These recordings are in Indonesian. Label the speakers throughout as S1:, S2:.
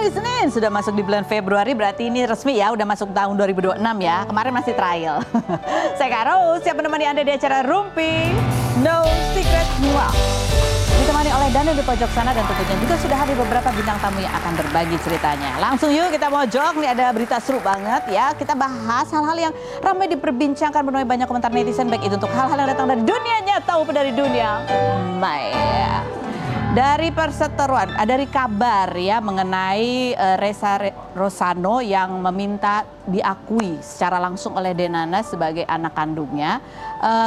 S1: hari Senin, sudah masuk di bulan Februari, berarti ini resmi ya, udah masuk tahun 2026 ya. Kemarin masih trial. Saya Kak Rose, siap menemani Anda di acara Rumpi No Secret Wow. Ditemani oleh Danu di pojok sana dan tentunya juga sudah hadir beberapa bintang tamu yang akan berbagi ceritanya. Langsung yuk kita mojok, nih ada berita seru banget ya. Kita bahas hal-hal yang ramai diperbincangkan, menuai banyak komentar netizen, baik itu untuk hal-hal yang datang dari dunia nyata maupun dari dunia maya. Dari perseteruan, dari kabar ya mengenai Ressa Rosano yang meminta diakui secara langsung oleh Denada sebagai anak kandungnya.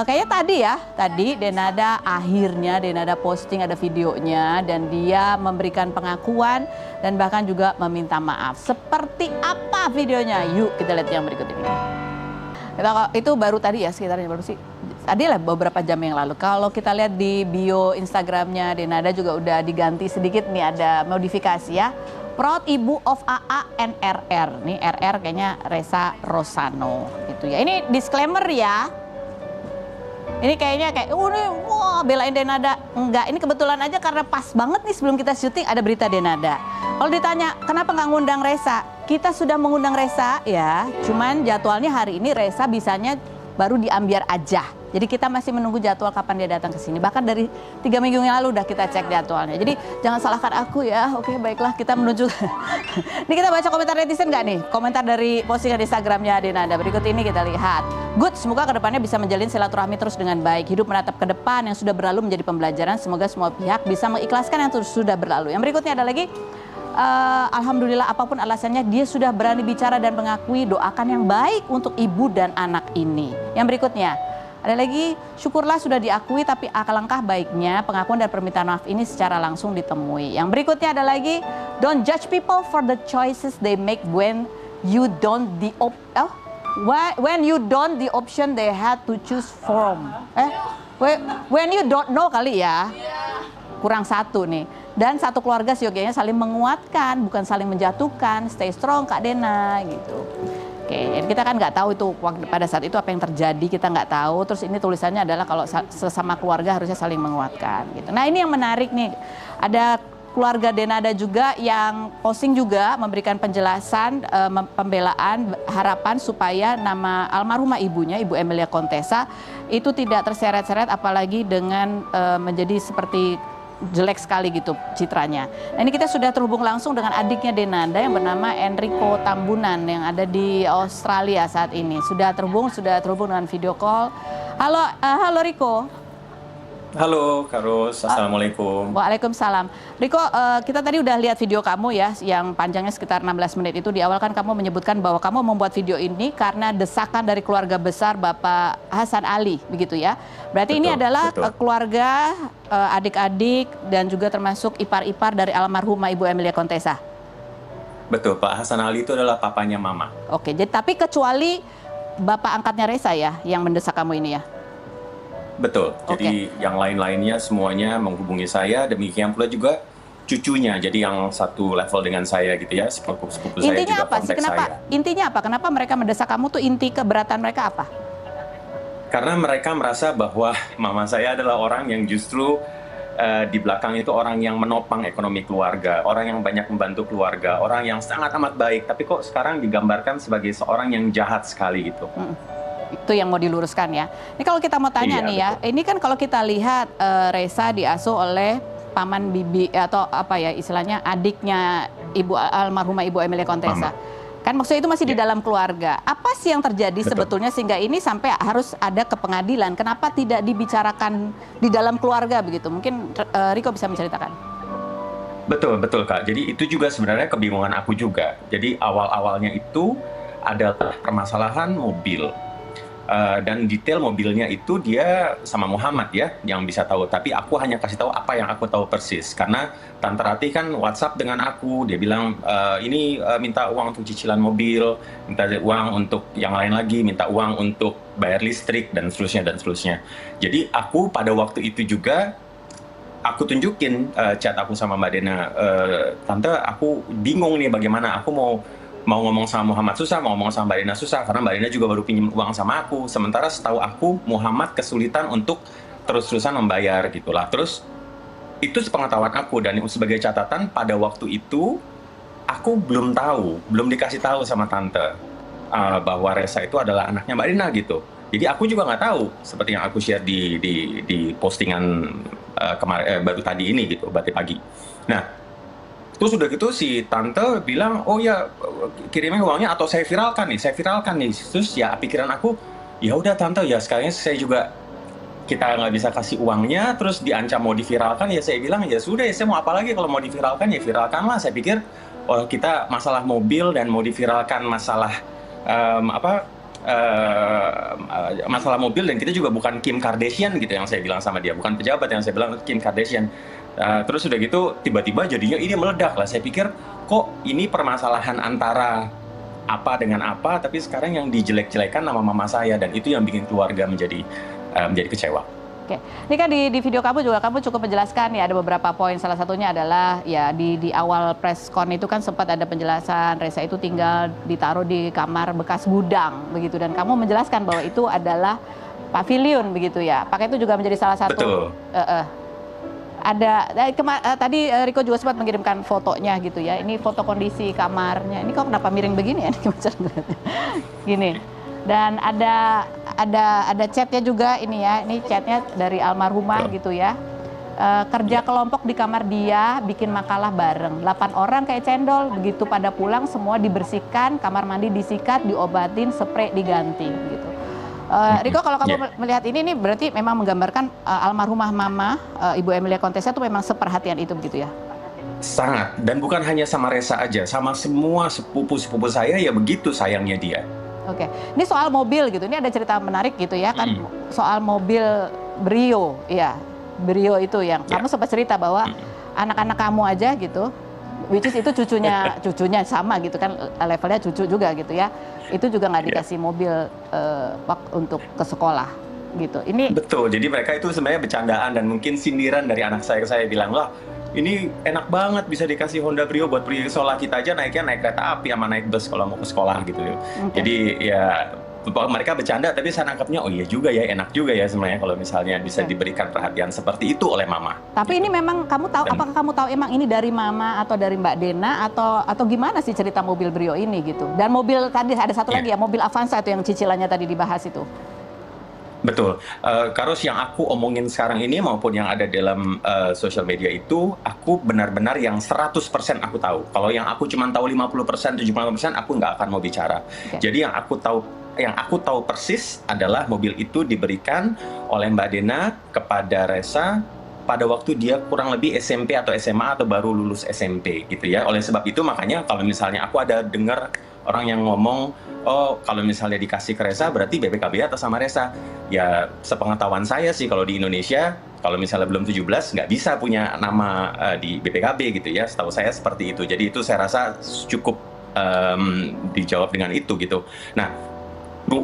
S1: Kayaknya tadi Denada posting ada videonya dan dia memberikan pengakuan dan bahkan juga meminta maaf. Seperti apa videonya? Yuk kita lihat yang berikut ini. Itu baru tadi ya, sekitarnya baru sih. Adalah beberapa jam yang lalu. Kalau kita lihat di bio Instagramnya Denada juga udah diganti sedikit nih, ada modifikasi ya. Proud Ibu of AA and RR. Nih RR kayaknya Ressa Rosano gitu ya. Ini disclaimer ya. Ini kayaknya wah belain Denada. Enggak, ini kebetulan aja karena pas banget nih sebelum kita syuting ada berita Denada. Kalau ditanya kenapa nggak ngundang Ressa? Kita sudah mengundang Ressa ya. Cuman jadwalnya hari ini Ressa bisanya baru diambiar aja. Jadi kita masih menunggu jadwal kapan dia datang ke sini. Bahkan dari 3 minggu yang lalu udah kita cek jadwalnya. Jadi jangan salahkan aku ya. Oke, baiklah, kita menuju. Ini kita baca komentar netizen nggak nih? Komentar dari postingan Instagramnya Denada. Berikut ini kita lihat. Good, semoga kedepannya bisa menjalin silaturahmi terus dengan baik. Hidup menatap ke depan yang sudah berlalu menjadi pembelajaran. Semoga semua pihak bisa mengikhlaskan yang sudah berlalu. Yang berikutnya ada lagi. Alhamdulillah apapun alasannya dia sudah berani bicara dan mengakui, doakan yang baik untuk ibu dan anak ini. Yang berikutnya ada lagi, syukurlah sudah diakui tapi alangkah baiknya pengakuan dan permintaan maaf ini secara langsung ditemui. Yang berikutnya ada lagi, don't judge people for the choices they make when you don't the option they had to choose from. When you don't know kali ya. Kurang satu nih. Dan satu keluarga seyogianya saling menguatkan, bukan saling menjatuhkan. Stay strong Kak Dena gitu. Oke, kita kan nggak tahu itu pada saat itu apa yang terjadi, kita nggak tahu. Terus ini tulisannya adalah kalau sesama keluarga harusnya saling menguatkan gitu. Nah ini yang menarik nih, ada keluarga Denada juga yang posting juga memberikan penjelasan, pembelaan, harapan supaya nama almarhumah ibunya, Ibu Emilia Contessa itu tidak terseret-seret apalagi dengan menjadi seperti jelek sekali gitu citranya. Nah ini kita sudah terhubung langsung dengan adiknya Denada yang bernama Enrico Tambunan yang ada di Australia saat ini. Sudah terhubung dengan video call. Halo Rico.
S2: Halo Kak Ros, Assalamualaikum.
S1: Waalaikumsalam. Riko, kita tadi udah lihat video kamu ya, yang panjangnya sekitar 16 menit itu. Di awal kan kamu menyebutkan bahwa kamu membuat video ini karena desakan dari keluarga besar Bapak Hasan Ali, begitu ya. Berarti ini adalah keluarga, adik-adik, dan juga termasuk ipar-ipar dari almarhumah Ibu Emilia Contessa.
S2: Betul, Pak Hasan Ali itu adalah papanya Mama.
S1: Oke, jadi tapi kecuali Bapak angkatnya Ressa ya, yang mendesak kamu ini ya?
S2: Betul, jadi yang lain-lainnya semuanya menghubungi saya, demikian pula juga cucunya, jadi yang satu level dengan saya gitu ya, sepupu-sepupu saya juga kontak saya.
S1: Intinya apa? Kenapa mereka mendesak kamu tuh, inti keberatan mereka apa?
S2: Karena mereka merasa bahwa mama saya adalah orang yang justru di belakang itu orang yang menopang ekonomi keluarga, orang yang banyak membantu keluarga, orang yang sangat amat baik, tapi kok sekarang digambarkan sebagai seorang yang jahat sekali gitu.
S1: Itu yang mau diluruskan ya. Ini kalau kita mau tanya nih ya, ini kan kalau kita lihat Ressa diasuh oleh paman bibi atau apa ya istilahnya adiknya almarhumah Ibu Emilia Contessa. Kan maksudnya itu masih di dalam keluarga. Apa sih yang terjadi sebetulnya sehingga ini sampai harus ada ke pengadilan? Kenapa tidak dibicarakan di dalam keluarga begitu? Mungkin Riko bisa menceritakan.
S2: Betul Kak. Jadi itu juga sebenarnya kebingungan aku juga. Jadi awal-awalnya itu adalah permasalahan mobil. Dan detail mobilnya itu dia sama Muhammad ya yang bisa tahu, tapi aku hanya kasih tahu apa yang aku tahu persis karena Tante Rati kan WhatsApp dengan aku, dia bilang ini minta uang untuk cicilan mobil, minta uang untuk yang lain lagi, minta uang untuk bayar listrik dan seterusnya. Jadi aku pada waktu itu juga aku tunjukin chat aku sama Mbak Dena, Tante aku bingung nih bagaimana, aku mau ngomong sama Muhammad susah, mau ngomong sama Mbak Dena susah, karena Mbak Dena juga baru pinjam uang sama aku. Sementara setahu aku Muhammad kesulitan untuk terus-terusan membayar gitulah. Terus itu sepengetahuan aku, dan sebagai catatan pada waktu itu aku belum tahu, belum dikasih tahu sama tante bahwa Resa itu adalah anaknya Mbak Dina gitu. Jadi aku juga nggak tahu seperti yang aku share di postingan kemarin baru tadi ini gitu, berarti pagi. Nah, terus udah gitu si tante bilang, oh ya kirimin uangnya atau saya viralkan nih. Terus ya pikiran aku, ya udah tante ya sekalian saya juga kita nggak bisa kasih uangnya, terus diancam mau diviralkan ya saya bilang ya sudah ya saya mau apa lagi kalau mau diviralkan ya viralkan lah. Saya pikir oh kita masalah mobil dan mau diviralkan masalah masalah mobil dan kita juga bukan Kim Kardashian gitu yang saya bilang sama dia, bukan pejabat yang saya bilang Kim Kardashian. Terus udah gitu tiba-tiba jadinya ini meledak lah. Saya pikir kok ini permasalahan antara apa dengan apa, tapi sekarang yang dijelek-jelekan nama mama saya dan itu yang bikin keluarga menjadi kecewa.
S1: Oke, ini kan di video kamu juga kamu cukup menjelaskan ya ada beberapa poin. Salah satunya adalah ya di awal press con itu kan sempat ada penjelasan Resa itu tinggal ditaruh di kamar bekas gudang begitu dan kamu menjelaskan bahwa itu adalah pavilion begitu ya. Apakah itu juga menjadi salah satu?
S2: Betul.
S1: Tadi Riko juga sempat mengirimkan fotonya gitu ya. Ini foto kondisi kamarnya. Ini kok kenapa miring begini ya? Gini. Dan ada chatnya juga ini ya. Ini chatnya dari almarhumah gitu ya. Kerja kelompok di kamar dia, bikin makalah bareng. 8 orang kayak cendol. Begitu pada pulang semua dibersihkan, kamar mandi disikat, diobatin, spray diganti gitu. Riko, kalau kamu melihat ini berarti memang menggambarkan almarhumah mama Ibu Emilia Contessa itu memang seperhatian itu begitu ya?
S2: Sangat, dan bukan hanya sama Resa aja, sama semua sepupu-sepupu saya ya begitu sayangnya dia.
S1: Oke, ini soal mobil gitu, ini ada cerita menarik gitu ya kan soal mobil Brio, ya Brio itu yang kamu sempat cerita bahwa anak-anak kamu aja gitu, which is itu cucunya sama gitu kan levelnya cucu juga gitu ya. Itu juga nggak dikasih mobil untuk ke sekolah gitu. Ini
S2: betul. Jadi mereka itu sebenarnya bercandaan dan mungkin sindiran dari anak saya bilang lah, ini enak banget bisa dikasih Honda Brio buat pergi ke sekolah, kita aja naiknya naik kereta api sama naik bus kalau mau ke sekolah gitu. Jadi ya mereka bercanda tapi saya nangkepnya oh iya juga ya, enak juga ya sebenarnya kalau misalnya bisa diberikan perhatian seperti itu oleh mama.
S1: Tapi ini memang kamu tahu, apakah kamu tahu emang ini dari mama atau dari Mbak Dena atau gimana sih cerita mobil Brio ini gitu? Dan mobil tadi ada satu lagi ya, mobil Avanza itu yang cicilannya tadi dibahas itu.
S2: Betul. Karus yang aku omongin sekarang ini maupun yang ada dalam sosial media itu, aku benar-benar yang 100% aku tahu. Kalau yang aku cuma tahu 50%, 75%, aku nggak akan mau bicara. Jadi yang aku tahu persis adalah mobil itu diberikan oleh Mbak Dena kepada Resa pada waktu dia kurang lebih SMP atau SMA atau baru lulus SMP gitu ya. Oleh sebab itu makanya kalau misalnya aku ada dengar orang yang ngomong, oh kalau misalnya dikasih ke Resa berarti BPKB atas sama Resa. Ya sepengetahuan saya sih kalau di Indonesia, kalau misalnya belum 17 nggak bisa punya nama di BPKB gitu ya. Setahu saya seperti itu. Jadi itu saya rasa cukup dijawab dengan itu gitu. Nah,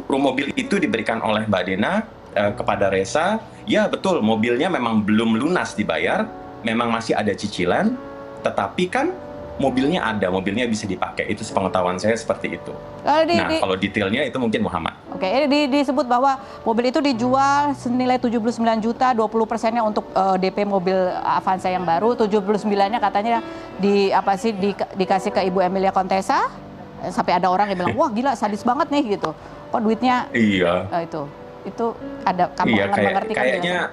S2: mobil itu diberikan oleh Mbak Dena kepada Resa. Ya betul, mobilnya memang belum lunas dibayar, memang masih ada cicilan, tetapi kan mobilnya ada, mobilnya bisa dipakai. Itu sepengetahuan saya seperti itu. Kalau detailnya itu mungkin Muhammad.
S1: Oke, ini disebut bahwa mobil itu dijual senilai 79 juta, 20%-nya untuk DP mobil Avanza yang baru, 79-nya katanya dikasih ke Ibu Emilia Contessa, sampai ada orang yang bilang, wah gila sadis banget nih gitu. Kok duitnya?
S2: Iya.
S1: Itu ada kamu akan mengerti kan?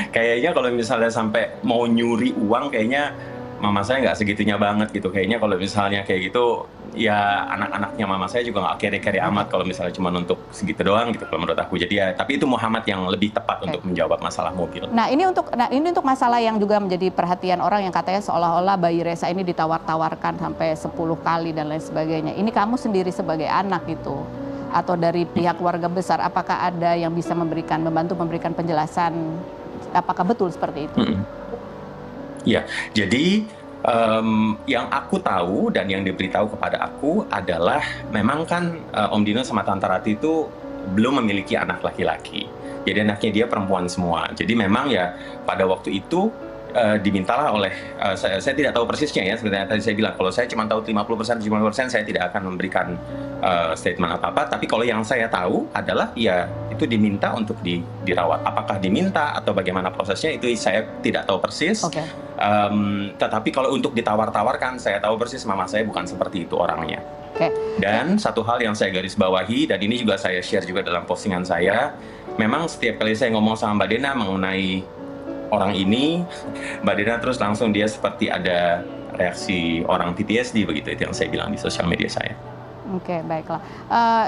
S2: Kayaknya kalau misalnya sampai mau nyuri uang, kayaknya mama saya nggak segitunya banget gitu. Kayaknya kalau misalnya kayak gitu, ya anak-anaknya mama saya juga nggak kere-kere amat kalau misalnya cuma untuk segitu doang gitu kalau menurut aku. Jadi ya, tapi itu Muhammad yang lebih tepat untuk menjawab masalah mobil.
S1: Nah ini untuk masalah yang juga menjadi perhatian orang yang katanya seolah-olah bayi Resa ini ditawar-tawarkan sampai 10 kali dan lain sebagainya. Ini kamu sendiri sebagai anak gitu, atau dari pihak keluarga besar, apakah ada yang bisa membantu memberikan penjelasan apakah betul seperti itu?
S2: Ya, jadi yang aku tahu dan yang diberitahu kepada aku adalah memang kan Om Dino sama Tante Rati itu belum memiliki anak laki-laki. Jadi anaknya dia perempuan semua. Jadi memang ya pada waktu itu dimintalah oleh saya tidak tahu persisnya ya, sebenarnya tadi saya bilang kalau saya cuma tahu 50%, 70% saya tidak akan memberikan statement apa-apa, tapi kalau yang saya tahu adalah ya itu diminta untuk dirawat. Apakah diminta atau bagaimana prosesnya itu saya tidak tahu persis.
S1: Oke.
S2: Tetapi kalau untuk ditawar-tawarkan, saya tahu persis mama saya bukan seperti itu orangnya.
S1: Oke.
S2: Dan satu hal yang saya garis bawahi, dan ini juga saya share juga dalam postingan saya, memang setiap kali saya ngomong sama Mbak Dena mengenai orang ini, Mbak Dena terus langsung dia seperti ada reaksi orang PTSD begitu, itu yang saya bilang di sosial media saya.
S1: Oke, baiklah.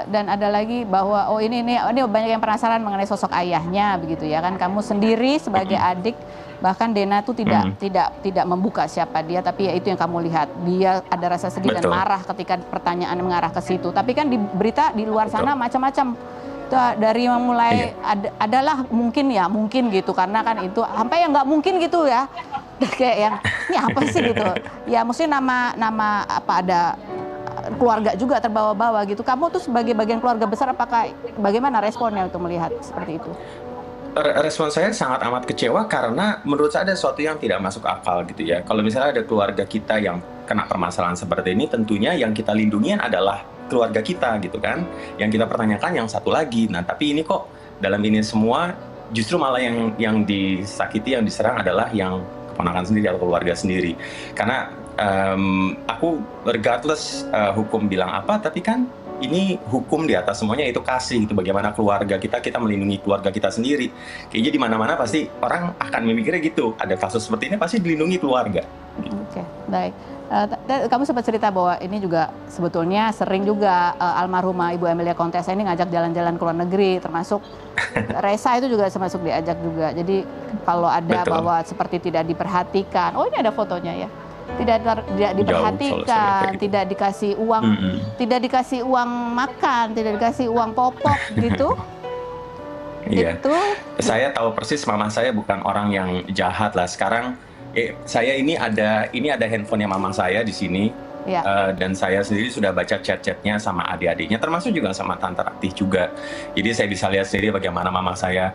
S1: Dan ada lagi bahwa ini banyak yang penasaran mengenai sosok ayahnya begitu ya kan. Kamu sendiri sebagai adik, bahkan Dena tuh tidak membuka siapa dia, tapi ya itu yang kamu lihat. Dia ada rasa sedih dan marah ketika pertanyaan mengarah ke situ. Tapi kan di berita di luar sana macam-macam. Dari memulai adalah mungkin gitu, karena kan itu sampai yang nggak mungkin gitu ya. Kayak yang ini apa sih gitu. Ya mesti nama apa ada keluarga juga terbawa-bawa gitu. Kamu tuh sebagai bagian keluarga besar, apakah bagaimana responnya untuk melihat seperti itu?
S2: Respon saya sangat amat kecewa karena menurut saya ada sesuatu yang tidak masuk akal gitu ya. Kalau misalnya ada keluarga kita yang kena permasalahan seperti ini, tentunya yang kita lindungi adalah keluarga kita gitu kan. Yang kita pertanyakan yang satu lagi. Nah, tapi ini kok dalam ini semua justru malah yang disakiti, yang diserang adalah yang keponakan sendiri atau keluarga sendiri. Karena aku regardless hukum bilang apa, tapi kan ini hukum di atas semuanya, itu kasih, itu bagaimana keluarga kita melindungi keluarga kita sendiri. Kayaknya di mana-mana pasti orang akan memikirnya gitu. Ada kasus seperti ini pasti dilindungi keluarga.
S1: Oke, baik. Kamu sempat cerita bahwa ini juga sebetulnya sering juga almarhumah Ibu Emilia Kontesa ini ngajak jalan-jalan ke luar negeri, termasuk Resa itu juga termasuk diajak juga. Jadi kalau ada bahwa seperti tidak diperhatikan, oh ini ada fotonya ya, tidak diperhatikan, tidak dikasih uang, tidak dikasih uang makan, tidak dikasih uang popok gitu.
S2: Iya. Saya tahu persis mama saya bukan orang yang jahat lah. Sekarang saya ini ada handphonenya mama saya di sini, dan saya sendiri sudah baca chat-chatnya sama adik-adiknya, termasuk juga sama tante Ratih juga. Jadi saya bisa lihat sendiri bagaimana mama saya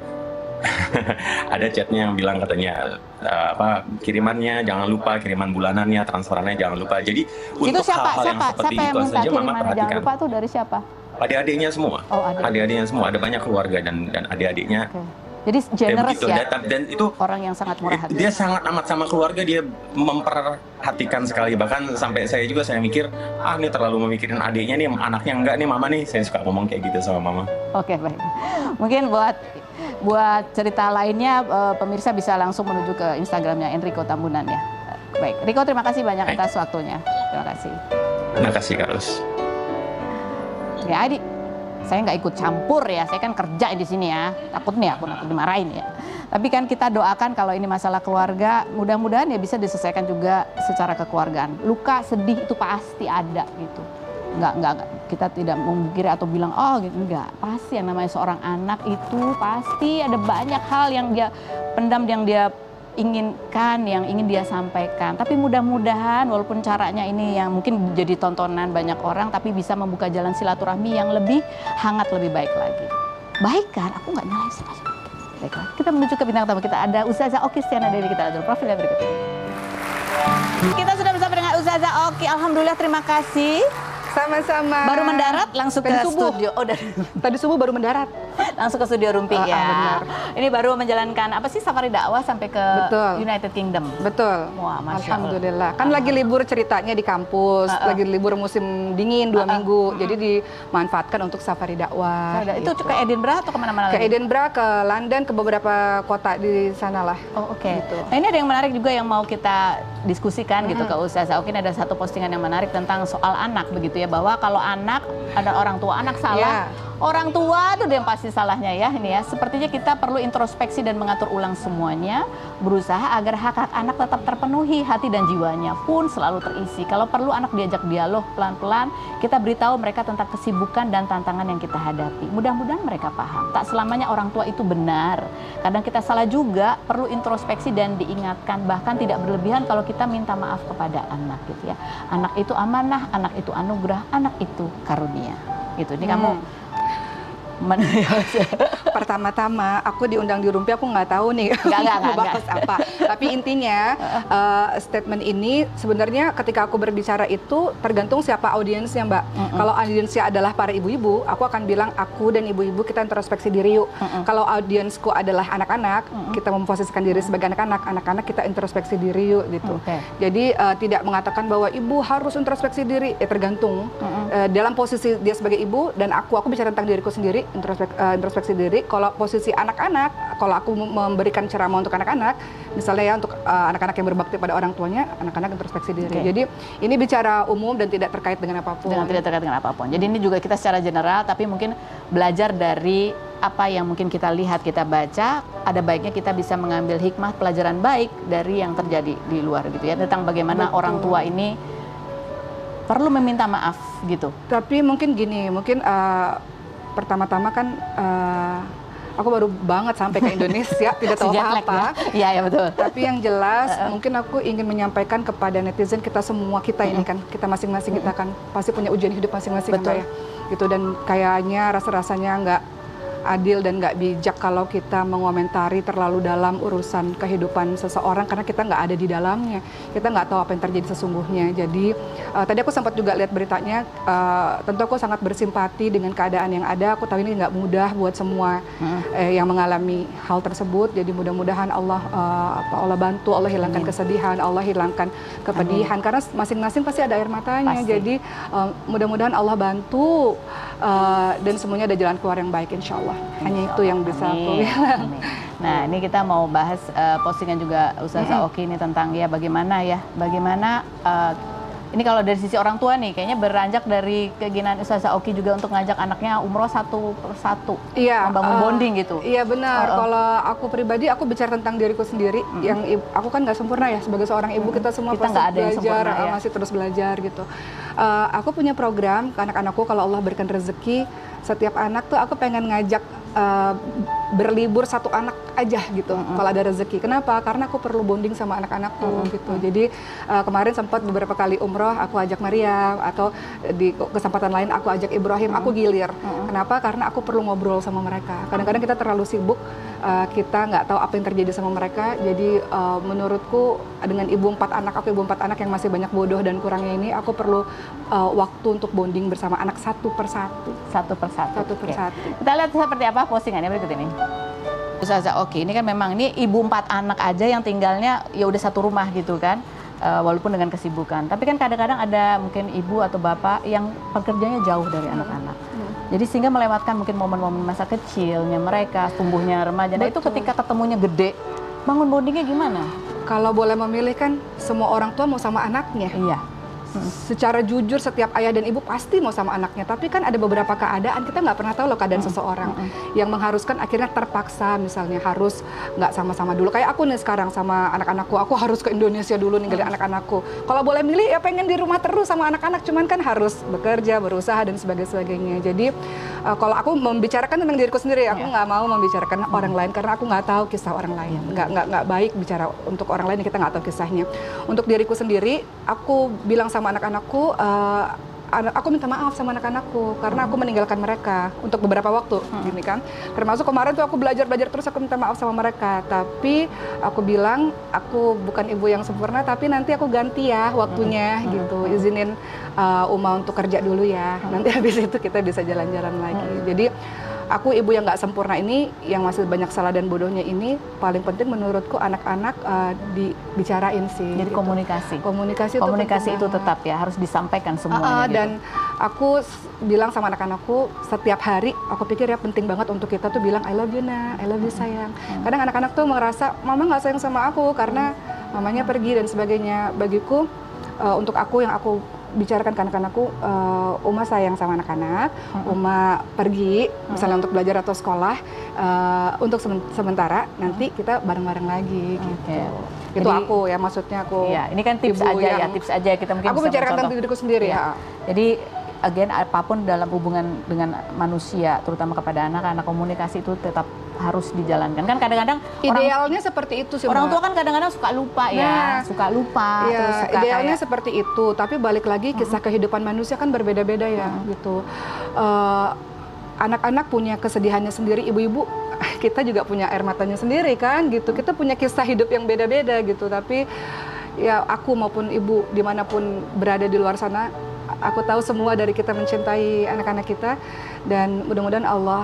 S2: ada chatnya yang bilang katanya kirimannya jangan lupa, kiriman bulanannya, transferannya jangan lupa. Jadi untuk hal-hal yang seperti itu saja mama perhatikan.
S1: Jangan lupa tuh dari siapa?
S2: Adik-adiknya semua. Adik-adiknya semua, ada banyak keluarga dan adik-adiknya.
S1: Jadi generous ya,
S2: dan itu
S1: orang yang sangat murah hati.
S2: Dia sangat amat sama keluarga, dia memperhatikan sekali. Bahkan sampai saya mikir, ini terlalu memikirin adiknya nih, anaknya enggak nih mama nih. Saya suka ngomong kayak gitu sama mama.
S1: Oke, baik. Mungkin buat cerita lainnya, pemirsa bisa langsung menuju ke Instagramnya Enrico Tambunan ya. Baik, Riko terima kasih banyak atas waktunya. Terima kasih.
S2: Terima kasih, Carlos.
S1: Ya, Adi. Saya nggak ikut campur ya, saya kan kerja di sini ya, takut aku dimarahin ya. Tapi kan kita doakan kalau ini masalah keluarga, mudah-mudahan ya bisa diselesaikan juga secara kekeluargaan. Luka, sedih itu pasti ada gitu. Nggak, kita tidak memungkiri atau bilang, gitu, enggak. Pasti yang namanya seorang anak itu pasti ada banyak hal yang dia pendam, yang dia inginkan, yang ingin dia sampaikan. Tapi mudah-mudahan walaupun caranya ini yang mungkin jadi tontonan banyak orang, tapi bisa membuka jalan silaturahmi yang lebih hangat, lebih baik lagi. Baik kan? Aku nggak nyalain siapa-siapa. Baiklah, kita menuju ke bintang tamu kita. Ada Ustazah Oki Stiana Dewi, kita lihat profilnya berikut ini. Kita sudah bersama dengan Ustazah Oki. Alhamdulillah, terima kasih.
S3: Sama-sama.
S1: Baru mendarat langsung ke studio.
S3: Tadi subuh baru mendarat.
S1: Langsung ke studio Rumpi ya.
S3: Benar.
S1: Ini baru menjalankan safari dakwah sampai ke United Kingdom.
S3: Betul.
S1: Wah, Masya
S3: Alhamdulillah. Kan lagi libur ceritanya di kampus, lagi libur musim dingin 2 minggu. Jadi dimanfaatkan untuk safari dakwah.
S1: Itu ke Edinburgh atau kemana-mana
S3: lagi?
S1: Ke
S3: Edinburgh, ke London, ke beberapa kota di sana lah.
S1: Oh, oke.
S3: Gitu.
S1: Nah, ini ada yang menarik juga yang mau kita diskusikan gitu ke Ustazah. Oke, ada satu postingan yang menarik tentang soal anak begitu ya, bahwa kalau anak ada orang tua anak salah, orang tua itu yang pasti salahnya ya ini ya. Sepertinya kita perlu introspeksi dan mengatur ulang semuanya, berusaha agar hak-hak anak tetap terpenuhi, hati dan jiwanya pun selalu terisi. Kalau perlu anak diajak dialog pelan-pelan, kita beritahu mereka tentang kesibukan dan tantangan yang kita hadapi. Mudah-mudahan mereka paham. Tak selamanya orang tua itu benar. Kadang kita salah juga, perlu introspeksi dan diingatkan. Bahkan tidak berlebihan kalau kita minta maaf kepada anak gitu ya. Anak itu amanah, anak itu anugerah, anak itu karunia. Gitu. Ini kamu
S3: Pertama-tama aku diundang di Rumpi, aku nggak tahu nih mau bahas apa. Tapi intinya statement ini sebenarnya ketika aku berbicara itu tergantung siapa audiensnya, Mbak. Kalau audiensnya adalah para ibu-ibu, aku akan bilang aku dan ibu-ibu kita introspeksi diri yuk. Kalau audiensku adalah anak-anak, kita memposisikan diri sebagai anak-anak kita introspeksi diri yuk gitu. Jadi tidak mengatakan bahwa ibu harus introspeksi diri, tergantung dalam posisi dia sebagai ibu dan aku bicara tentang diriku sendiri, introspeksi diri. Kalau posisi anak-anak, kalau aku memberikan ceramah untuk anak-anak, misalnya ya untuk anak-anak yang berbakti pada orang tuanya, anak-anak introspeksi diri. Jadi ini bicara umum dan tidak terkait dengan apapun.
S1: Tidak terkait dengan apapun. Jadi ini juga kita secara general, tapi mungkin belajar dari apa yang mungkin kita lihat, kita baca, ada baiknya kita bisa mengambil hikmah pelajaran baik dari yang terjadi di luar gitu ya, tentang bagaimana orang tua ini perlu meminta maaf gitu.
S3: Tapi mungkin gini, mungkin pertama-tama kan aku baru banget sampai ke Indonesia, tidak tahu apa-apa.
S1: Iya, ya, betul.
S3: Tapi yang jelas, mungkin aku ingin menyampaikan kepada netizen kita semua, kita ini kan, kita masing-masing kita kan pasti punya ujian hidup masing-masing,
S1: betul.
S3: Ya. Gitu, dan kayaknya rasa-rasanya nggak adil dan nggak bijak kalau kita mengomentari terlalu dalam urusan kehidupan seseorang karena kita nggak ada di dalamnya, kita nggak tahu apa yang terjadi sesungguhnya. Jadi tadi aku sempat juga lihat beritanya, tentu aku sangat bersimpati dengan keadaan yang ada. Aku tahu ini nggak mudah buat semua yang mengalami hal tersebut. Jadi mudah-mudahan Allah bantu, Allah hilangkan kesedihan, Allah hilangkan kepedihan. Karena masing-masing pasti ada air matanya. Jadi mudah-mudahan Allah bantu dan semuanya ada jalan keluar yang baik, insya Allah. Hanya itu yang bisa aku bilang.
S1: Nah, ini kita mau bahas postingan juga Ustazah Oki ini tentang ya bagaimana ini kalau dari sisi orang tua nih, kayaknya beranjak dari keinginan Ustazah Oki juga untuk ngajak anaknya umroh satu persatu, membangun bonding gitu.
S3: Iya benar. Kalau aku pribadi, aku bicara tentang diriku sendiri. Yang aku kan nggak sempurna ya sebagai seorang ibu. Kita semua pasti belajar, masih terus belajar gitu. Aku punya program ke anak-anakku, kalau Allah berikan rezeki, setiap anak tuh aku pengen ngajak berlibur satu anak aja gitu kalau ada rezeki. Kenapa? Karena aku perlu bonding sama anak-anakku gitu. Jadi kemarin sempat beberapa kali umroh aku ajak Maria, atau di kesempatan lain aku ajak Ibrahim, aku gilir. Kenapa? Karena aku perlu ngobrol sama mereka. Kadang-kadang kita terlalu sibuk, kita nggak tahu apa yang terjadi sama mereka. Jadi menurutku dengan ibu 4 anak, aku ibu 4 anak yang masih banyak bodoh dan kurangnya ini, aku perlu waktu untuk bonding bersama anak satu persatu. Kita lihat seperti apa postingannya berikut ini. Ustazah Oki, ini kan memang ini ibu 4 anak aja yang tinggalnya ya udah satu rumah gitu kan, walaupun dengan kesibukan. Tapi kan kadang-kadang ada mungkin ibu atau bapak yang pekerjaannya jauh dari anak-anak. Jadi sehingga melewatkan mungkin momen-momen masa kecilnya mereka, tumbuhnya remaja. Nah itu ketika ketemunya gede, bangun bondingnya gimana? Kalau boleh memilih kan semua orang tua mau sama anaknya.
S1: Iya.
S3: Secara jujur setiap ayah dan ibu pasti mau sama anaknya, tapi kan ada beberapa keadaan kita nggak pernah tahu loh keadaan seseorang yang mengharuskan akhirnya terpaksa, misalnya harus nggak sama-sama dulu. Kayak aku nih sekarang sama anak-anakku, aku harus ke Indonesia dulu ninggalin anak-anakku. Kalau boleh milih ya pengen di rumah terus sama anak-anak, cuman kan harus bekerja, berusaha dan sebagainya. Jadi kalau aku membicarakan tentang diriku sendiri, aku nggak mau membicarakan orang lain karena aku nggak tahu kisah orang lain. Nggak baik bicara untuk orang lain, kita nggak tahu kisahnya. Untuk diriku sendiri, aku bilang sama anak-anakku, aku minta maaf sama anak-anakku karena aku meninggalkan mereka untuk beberapa waktu, gini kan. Termasuk kemarin tuh aku belajar terus, aku minta maaf sama mereka. Tapi aku bilang aku bukan ibu yang sempurna, tapi nanti aku ganti ya waktunya gitu. Izinin Uma untuk kerja dulu ya. Nanti habis itu kita bisa jalan-jalan lagi. Jadi aku ibu yang nggak sempurna ini, yang masih banyak salah dan bodohnya ini, paling penting menurutku anak-anak dibicarain sih.
S1: Jadi
S3: gitu.
S1: Komunikasi itu tetap ya harus disampaikan semuanya.
S3: Dan aku bilang sama anak-anakku setiap hari, aku pikir ya penting banget untuk kita tuh bilang I love you nak, I love you sayang. Kadang anak-anak tuh merasa mama nggak sayang sama aku karena mamanya pergi dan sebagainya. Bagiku untuk aku yang aku bicarakan ke anak-anakku, Uma sayang sama anak-anak, Uma pergi misalnya untuk belajar atau sekolah untuk sementara, nanti kita bareng-bareng lagi gitu. Itu jadi, aku ya, maksudnya aku.
S1: Iya, ini kan tips aja ya, tips aja kita mungkin
S3: aku
S1: bisa
S3: bicarakan tentang diriku sendiri ya.
S1: Jadi again, apapun dalam hubungan dengan manusia, terutama kepada anak-anak, komunikasi itu tetap harus dijalankan. Kan kadang-kadang
S3: idealnya seperti itu sih.
S1: Orang tua kan kadang-kadang suka lupa suka lupa.
S3: Iya,
S1: terus suka
S3: idealnya seperti itu. Tapi balik lagi kisah kehidupan manusia kan berbeda-beda ya, gitu. anak-anak punya kesedihannya sendiri, ibu-ibu kita juga punya air matanya sendiri kan gitu. Kita punya kisah hidup yang beda-beda gitu. Tapi ya aku maupun ibu dimanapun berada di luar sana, aku tahu semua dari kita mencintai anak-anak kita, dan mudah-mudahan Allah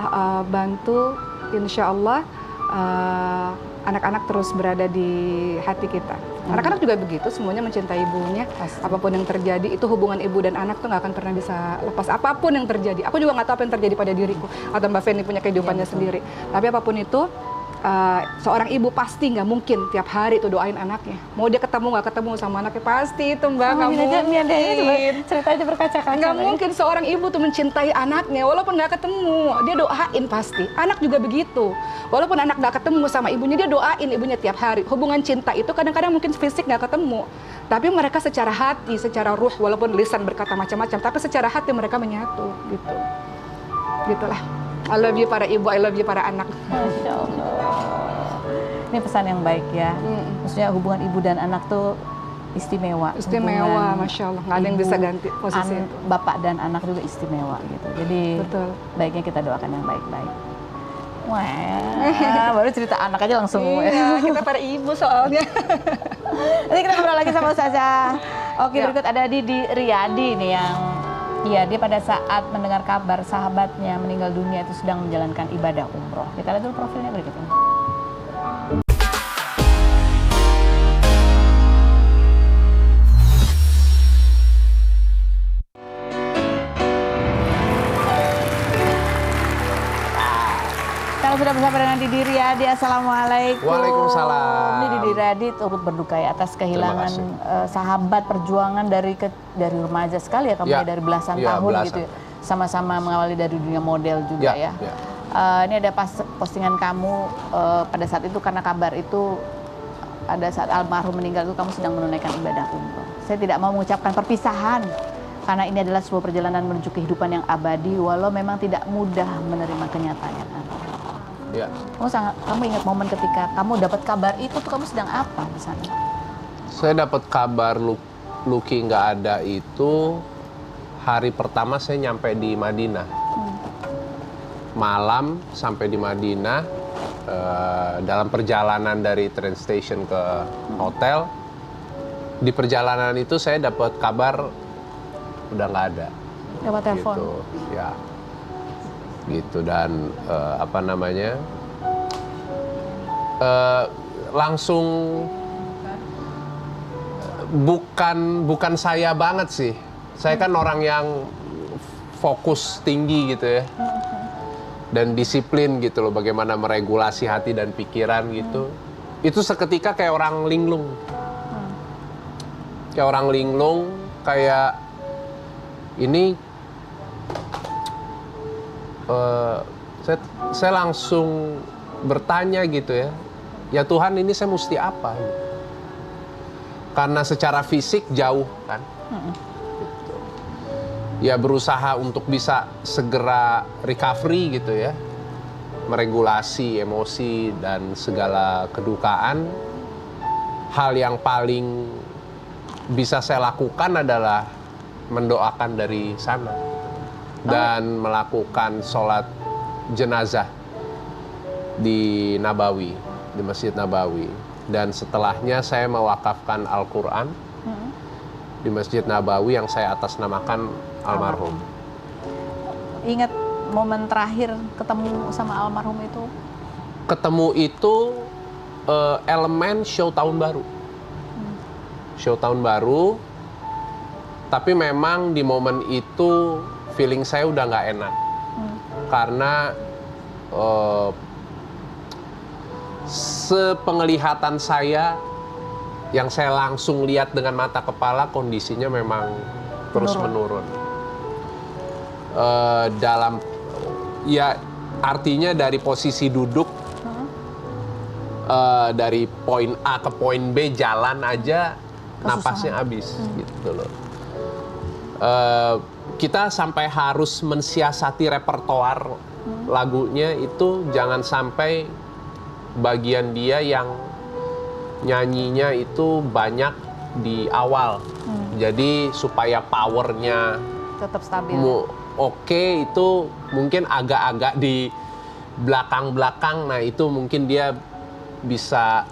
S3: bantu, insya Allah anak-anak terus berada di hati kita. Anak-anak juga begitu, semuanya mencintai ibunya.
S1: Pasti.
S3: Apapun yang terjadi, itu hubungan ibu dan anak tuh nggak akan pernah bisa lepas. Apapun yang terjadi, aku juga nggak tahu apa yang terjadi pada diriku atau Mbak Feni punya kehidupannya sendiri. Tapi apapun itu, seorang ibu pasti nggak mungkin tiap hari tuh doain anaknya. Mau dia ketemu nggak ketemu sama anaknya, pasti itu Mbak, nggak mungkin.
S1: Ceritanya berkaca-kaca.
S3: Nggak mungkin seorang ibu tuh mencintai anaknya walaupun nggak ketemu, dia doain pasti. Anak juga begitu, walaupun anak nggak ketemu sama ibunya, dia doain ibunya tiap hari. Hubungan cinta itu kadang-kadang mungkin fisik nggak ketemu, tapi mereka secara hati, secara ruh, walaupun lisan berkata macam-macam, tapi secara hati mereka menyatu gitu. Gitulah. I love you para ibu, I love you para anak.
S1: Masya Allah. Ini pesan yang baik ya. Maksudnya hubungan ibu dan anak tuh istimewa.
S3: Istimewa,
S1: Hubungan
S3: Masya Allah. Nggak ada yang bisa ganti posisi itu.
S1: Bapak dan anak juga istimewa gitu. Jadi
S3: Betul.
S1: baiknya kita doakan yang baik-baik. Wah, baru cerita anak aja langsung.
S3: Iya, kita para ibu soalnya.
S1: Nanti kita ngobrol lagi sama Ustazah. Oke,
S3: Ya.
S1: berikut ada Didi Riyadi nih yang dia pada saat mendengar kabar sahabatnya meninggal dunia itu sedang menjalankan ibadah umroh. Kita lihat dulu profilnya berikut ini. Kalau sudah bersama dengan Didi Riyadi, Assalamualaikum.
S4: Waalaikumsalam.
S1: Ini Didi Riyadi turut berduka ya atas kehilangan sahabat perjuangan dari remaja sekali ya, kamu ya, dari belasan tahun belasan. Gitu ya. Sama-sama mengawali dari dunia model juga ya. Ini ada postingan kamu pada saat itu, karena kabar itu pada saat almarhum meninggal itu kamu sedang menunaikan ibadah umroh. Saya tidak mau mengucapkan perpisahan karena ini adalah sebuah perjalanan menuju kehidupan yang abadi, walau memang tidak mudah menerima kenyataan.
S4: Ya.
S1: Kamu ingat momen ketika kamu dapat kabar itu tuh, kamu sedang apa di sana?
S4: Saya dapat kabar Lucky nggak ada itu hari pertama saya nyampe di Madinah. Malam sampai di Madinah, dalam perjalanan dari train station ke hotel. Di perjalanan itu saya dapat kabar udah nggak ada.
S1: Dapat telepon?
S4: Gitu, ya. Gitu, dan langsung bukan saya banget sih. Saya kan orang yang fokus tinggi gitu ya, dan disiplin gitu loh, bagaimana meregulasi hati dan pikiran gitu. Itu seketika kayak orang linglung, kayak ini. Saya langsung bertanya gitu ya Tuhan, ini saya mesti apa? Karena secara fisik jauh kan, gitu. Ya berusaha untuk bisa segera recovery gitu ya, meregulasi emosi dan segala kedukaan. Hal yang paling bisa saya lakukan adalah mendoakan dari sana dan melakukan sholat jenazah di Nabawi, di Masjid Nabawi. Dan setelahnya saya mewakafkan Al-Quran di Masjid Nabawi yang saya atasnamakan almarhum.
S1: Ingat momen terakhir ketemu sama almarhum itu?
S4: Ketemu itu elemen show tahun baru. Show tahun baru, tapi memang di momen itu feeling saya udah nggak enak. Karena sepenglihatan saya, yang saya langsung lihat dengan mata kepala, kondisinya memang terus menurun. Ya artinya dari posisi duduk, dari poin A ke poin B jalan aja napasnya habis gitu loh. Kita sampai harus mensiasati repertoar lagunya itu, jangan sampai bagian dia yang nyanyinya itu banyak di awal. Jadi supaya powernya
S1: tetap stabil.
S4: oke, itu mungkin agak-agak di belakang-belakang. Nah itu mungkin dia bisa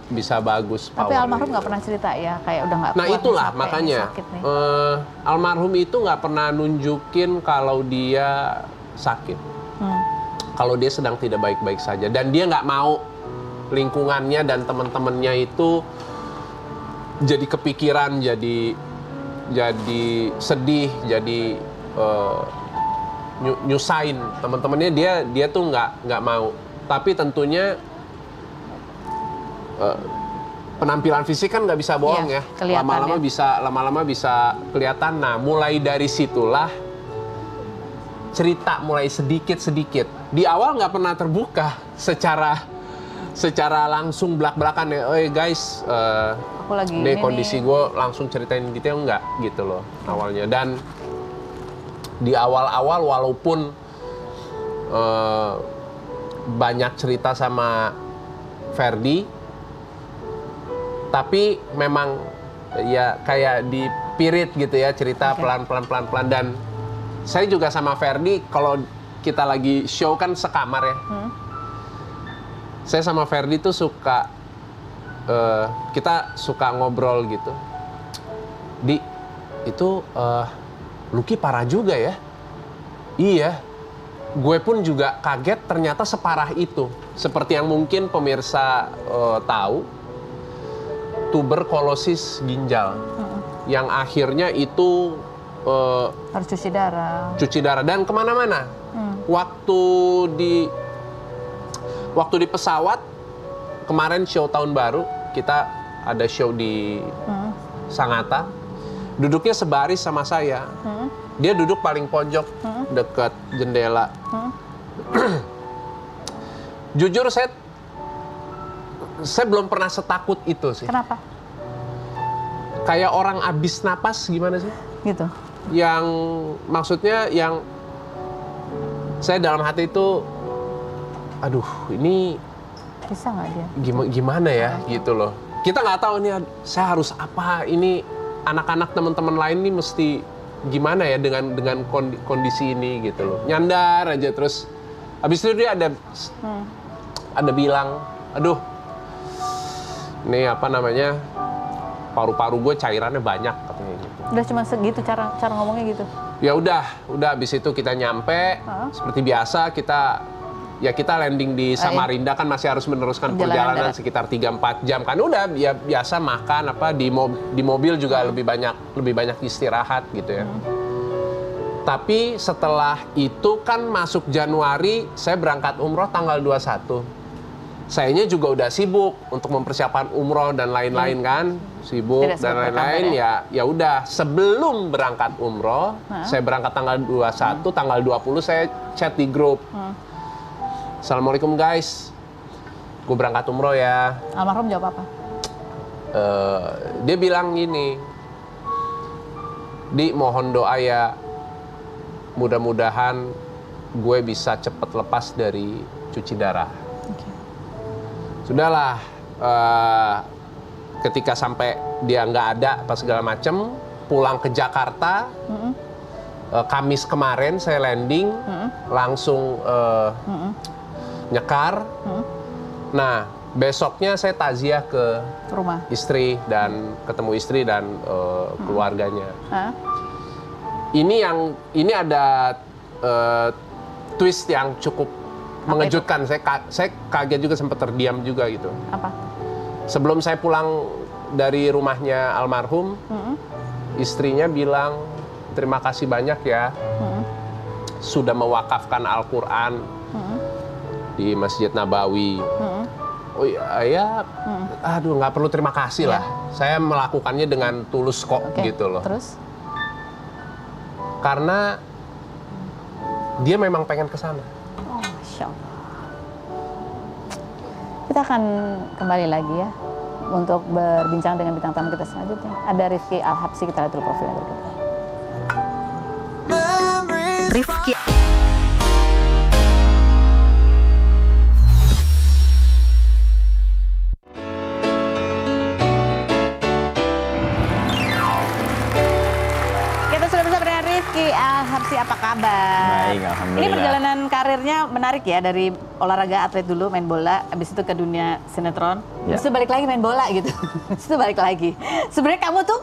S4: bagus
S1: Tapi
S4: powernya.
S1: almarhum nggak pernah cerita ya, kayak udah nggak
S4: Nah
S1: kuat
S4: itulah
S1: nih, capek nih,
S4: makanya
S1: sakit nih.
S4: almarhum itu nggak pernah nunjukin kalau dia sakit, kalau dia sedang tidak baik-baik saja, dan dia nggak mau lingkungannya dan teman-temannya itu jadi kepikiran, jadi sedih, jadi nyusahin teman-temannya. Dia tuh nggak mau. Tapi tentunya penampilan fisik kan nggak bisa bohong
S1: Iya,
S4: ya.
S1: kelihatan
S4: Lama-lama bisa kelihatan. Nah, mulai dari situlah cerita mulai sedikit-sedikit. Di awal nggak pernah terbuka secara langsung belak-belakan ya. Oh guys,
S1: Aku lagi
S4: ini
S1: ini
S4: kondisi
S1: nih.
S4: gue langsung ceritain detail, nggak gitu loh awalnya. Dan di awal-awal walaupun banyak cerita sama Ferdi, tapi memang ya kayak dipirit gitu ya, cerita pelan-pelan. Dan saya juga sama Ferdi, kalau kita lagi show kan sekamar ya. Saya sama Ferdi tuh suka, kita suka ngobrol gitu. Di, itu Lucky parah juga ya. Iya, gue pun juga kaget ternyata separah itu. Seperti yang mungkin pemirsa tahu, tuberkulosis ginjal. Yang akhirnya itu
S1: Harus cuci darah.
S4: Dan kemana-mana. Waktu di pesawat, kemarin show tahun baru, kita ada show di Sangatta, duduknya sebaris sama saya. Dia duduk paling pojok, dekat jendela. Jujur saya belum pernah setakut itu sih.
S1: Kenapa?
S4: Kayak orang abis napas gimana sih?
S1: Gitu.
S4: Yang maksudnya yang saya dalam hati itu, aduh ini
S1: Bisa nggak dia?
S4: gimana ya gitu loh. Kita nggak tahu nih saya harus apa, ini anak-anak teman-teman lain nih mesti gimana ya dengan kondisi ini gitu loh. Nyandar aja terus habis itu dia ada bilang, aduh ini apa namanya, paru-paru gue cairannya banyak katanya gitu.
S1: Udah cuma segitu cara ngomongnya gitu.
S4: Ya udah habis itu kita nyampe seperti biasa, kita landing di Samarinda, kan masih harus meneruskan perjalanan sekitar 3-4 jam kan. Udah ya biasa makan apa di mobil juga lebih banyak istirahat gitu ya. Tapi setelah itu kan masuk Januari, saya berangkat umroh tanggal 21. Sayanya juga udah sibuk untuk mempersiapkan umroh dan lain-lain kan, sibuk
S1: Tidak
S4: dan
S1: sempat
S4: lain-lain
S1: berkabar,
S4: ya udah sebelum berangkat umroh, saya berangkat tanggal 21, tanggal 20 saya chat di grup. Assalamualaikum guys, gue berangkat umroh ya.
S1: Almarhum jawab apa?
S4: Dia bilang gini, Di mohon doa ya, mudah-mudahan gue bisa cepet lepas dari cuci darah. Sudahlah, ketika sampai dia nggak ada apa segala macem, pulang ke Jakarta, Kamis kemarin saya landing, langsung nyekar. Nah, besoknya saya takziah ke
S1: Rumah.
S4: istri dan ketemu istri dan keluarganya.
S1: Hah?
S4: Ini ada twist yang cukup mengejutkan. Saya kaget juga, sempat terdiam juga gitu.
S1: Apa?
S4: Sebelum saya pulang dari rumahnya almarhum, istrinya bilang terima kasih banyak ya, sudah mewakafkan Al-Quran di Masjid Nabawi. Oh iya, aduh nggak perlu terima kasih lah. Saya melakukannya dengan tulus kok gitu loh.
S1: Terus?
S4: Karena dia memang pengen ke sana.
S1: Oh, Masya Allah. Kita akan kembali lagi ya untuk berbincang dengan bintang tamu kita selanjutnya. Ada Rifki Al-Habsyi, kita lihat dulu profilnya berikutnya. Rifki. Kita sudah bersama dengan Rifki Al-Habsyi apa kabar?
S5: Baik, alhamdulillah.
S1: Ini perjalanan karirnya menarik ya, dari olahraga atlet dulu, main bola, habis itu ke dunia sinetron,
S5: Ya.
S1: habis itu balik lagi main bola gitu. Habis itu balik lagi. Sebenarnya kamu tuh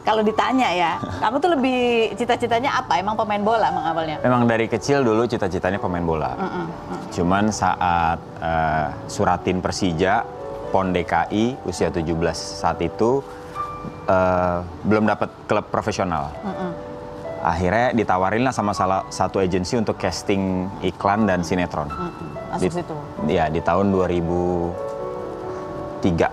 S1: kalau ditanya ya, kamu tuh lebih cita-citanya apa? Emang pemain bola emang awalnya?
S5: Memang dari kecil dulu cita-citanya pemain bola. Cuman saat suratin Persija, PON DKI, usia 17 saat itu, belum dapat klub profesional. Akhirnya ditawarin lah sama salah satu agensi untuk casting iklan dan sinetron.
S1: Masuk situ.
S5: Iya, di tahun 2003.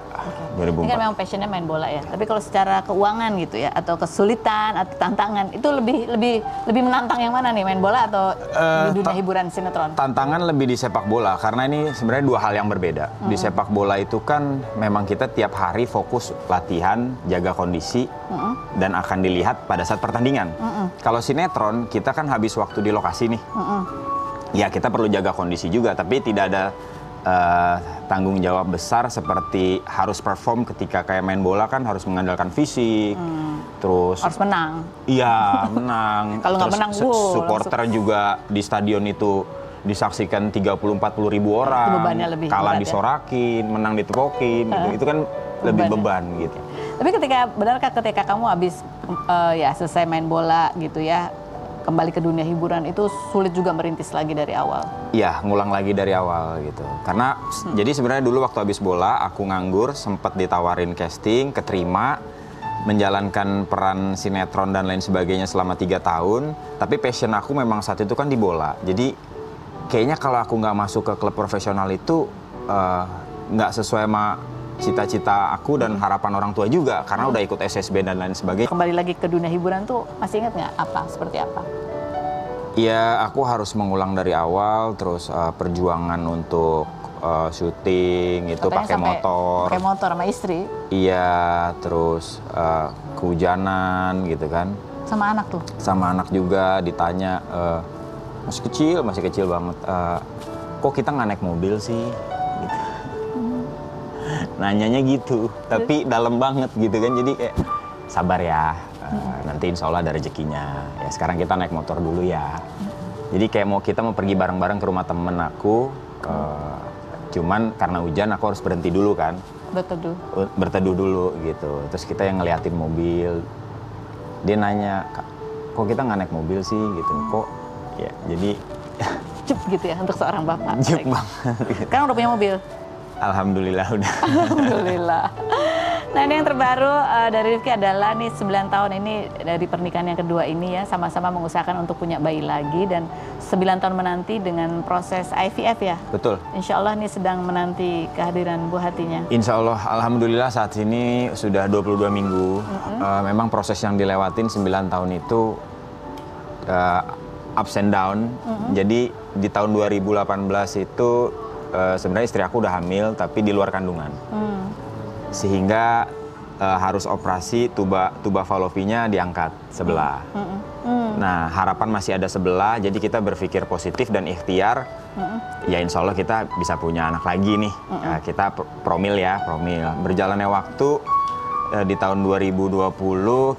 S1: Ini kan
S5: 2004.
S1: memang passionnya main bola ya. Tapi kalau secara keuangan gitu ya, atau kesulitan atau tantangan, itu lebih menantang yang mana nih, main bola atau di dunia hiburan sinetron?
S5: Tantangan lebih di sepak bola, karena ini sebenarnya dua hal yang berbeda. Di sepak bola itu kan memang kita tiap hari fokus latihan, jaga kondisi, dan akan dilihat pada saat pertandingan. Kalau sinetron, kita kan habis waktu di lokasi nih. Ya kita perlu jaga kondisi juga, tapi tidak ada tanggung jawab besar seperti harus perform ketika kayak main bola kan harus mengandalkan fisik, terus
S1: Harus menang.
S5: iya menang.
S1: Kalau nggak
S5: Terus
S1: menang, gol,
S5: supporter juga di stadion itu disaksikan 30-40 ribu orang,
S1: bebannya lebih
S5: kalah
S1: berat ya.
S5: disorakin, menang ditepokin, gitu. Itu kan lebih beban gitu.
S1: Tapi benarkah ketika kamu habis ya selesai main bola gitu ya, kembali ke dunia hiburan, itu sulit juga merintis lagi dari awal?
S5: Iya, ngulang lagi dari awal gitu. Karena jadi sebenarnya dulu waktu habis bola aku nganggur, sempat ditawarin casting, keterima, menjalankan peran sinetron dan lain sebagainya selama 3 tahun. Tapi passion aku memang saat itu kan di bola. Jadi kayaknya kalau aku nggak masuk ke klub profesional itu nggak sesuai sama cita-cita aku dan harapan orang tua juga, karena udah ikut SSB dan lain sebagainya.
S1: Kembali lagi ke dunia hiburan tuh masih ingat nggak seperti apa?
S5: Iya, aku harus mengulang dari awal, terus perjuangan untuk syuting itu
S1: Katanya
S5: pakai
S1: sampai
S5: motor.
S1: Pakai motor sama istri,
S5: Iya, terus kehujanan gitu kan.
S1: sama anak tuh.
S5: Sama anak juga ditanya, masih kecil banget. Kok kita nggak naik mobil sih? Gitu. Nanyanya gitu, tapi dalam banget gitu kan. Jadi kayak sabar ya, nanti insya Allah ada rezekinya. Ya sekarang kita naik motor dulu ya. Jadi kayak kita mau pergi bareng-bareng ke rumah temen aku. Cuman karena hujan aku harus berhenti dulu kan. Berteduh dulu gitu. Terus kita yang ngeliatin mobil. Dia nanya, kok kita nggak naik mobil sih gitu. Kok ya jadi
S1: Cep gitu ya untuk seorang bapak.
S5: jep banget.
S1: Kan udah punya mobil.
S5: Alhamdulillah udah.
S1: Alhamdulillah. Nah ini yang terbaru dari Rifki adalah nih 9 tahun ini dari pernikahan yang kedua ini ya, sama-sama mengusahakan untuk punya bayi lagi, dan 9 tahun menanti dengan proses IVF ya.
S5: Betul.
S1: Insya Allah nih sedang menanti kehadiran buah hatinya.
S5: Insya Allah, alhamdulillah saat ini sudah 22 minggu. Memang proses yang dilewatin 9 tahun itu ups and down. Jadi di tahun 2018 itu sebenarnya istri aku udah hamil tapi di luar kandungan. Sehingga harus operasi tuba falopinya diangkat sebelah. Nah harapan masih ada sebelah, jadi kita berpikir positif dan ikhtiar. Ya insya Allah kita bisa punya anak lagi nih. Kita promil. Berjalannya waktu di tahun 2020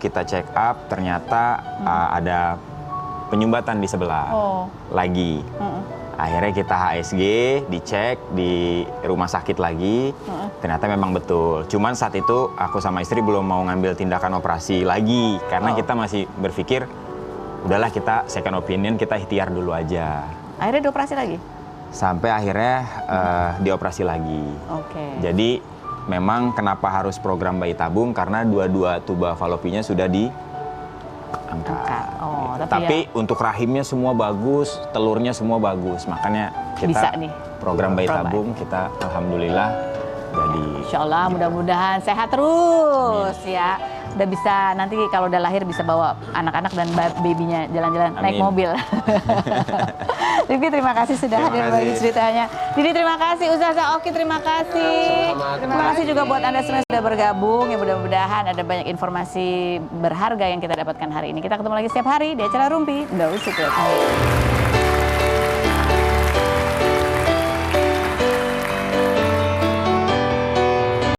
S5: kita check up, ternyata ada penyumbatan di sebelah lagi. Akhirnya kita HSG, dicek di rumah sakit lagi, ternyata memang betul. Cuman saat itu aku sama istri belum mau ngambil tindakan operasi lagi, karena kita masih berpikir, udahlah kita second opinion, kita ikhtiar dulu aja.
S1: Akhirnya dioperasi lagi?
S5: Sampai akhirnya dioperasi lagi.
S1: Oke.
S5: Jadi memang kenapa harus program bayi tabung, karena dua-dua tuba falopinya sudah diangkat.
S1: Oh,
S5: Gitu.
S1: tapi
S5: Tapi untuk rahimnya semua bagus, telurnya semua bagus, makanya kita
S1: Bisa nih.
S5: program bayi tabung kita alhamdulillah jadi.
S1: Insya Allah mudah-mudahan sehat terus ya. Udah bisa nanti kalau udah lahir bisa bawa anak-anak dan babynya jalan-jalan naik
S5: Amin.
S1: mobil. Rifki terima kasih sudah
S5: Terima
S1: hadir
S5: kasih.
S1: bagi ceritanya. Didi terima kasih, Ustazah Oki terima kasih.
S4: Sama-sama.
S1: Terima kasih juga buat Anda semua yang sudah bergabung. Ya mudah-mudahan ada banyak informasi berharga yang kita dapatkan hari ini. Kita ketemu lagi setiap hari di acara Rumpi No Secret.